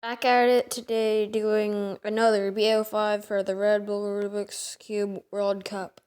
Back at it today doing another Bo5 for the RedBull Rubik's Cube World Cup.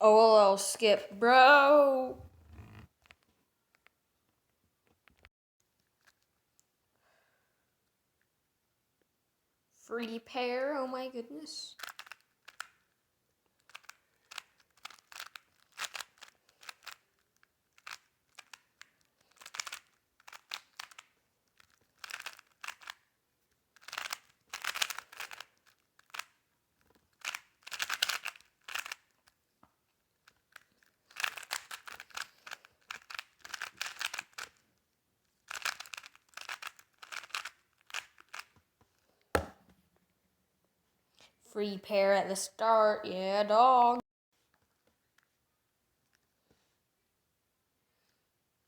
Oh, I'll skip, bro. Free pair, oh my goodness. Free pair at the start, yeah, dog.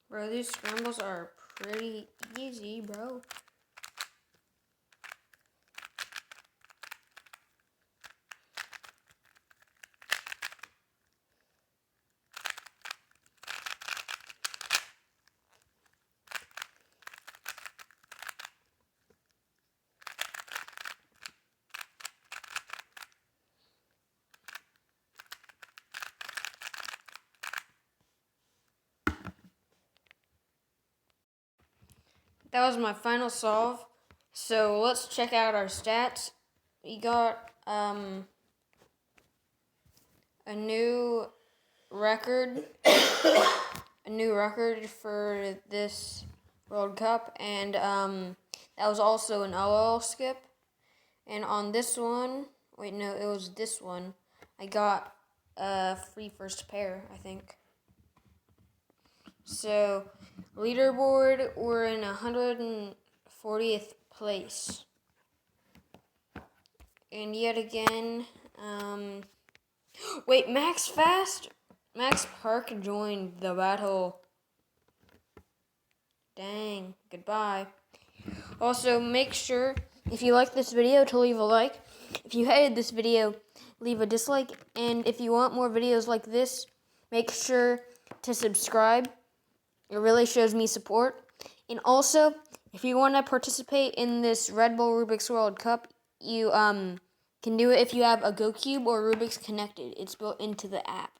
Bro, these scrambles are pretty easy, bro. That was my final solve. So let's check out our stats. We got a new record, for this World Cup, and that was also an LL skip. And on this one, wait, no, it was this one. I got a free first pair, I think. So, leaderboard, we're in 140th place. And yet again, wait, Max Park joined the battle. Dang, goodbye. Also, make sure, if you like this video, to leave a like. If you hated this video, leave a dislike. And if you want more videos like this, make sure to subscribe. It really shows me support. And also, if you want to participate in this RedBull Rubik's World Cup, you can do it if you have a GoCube or Rubik's connected. It's built into the app.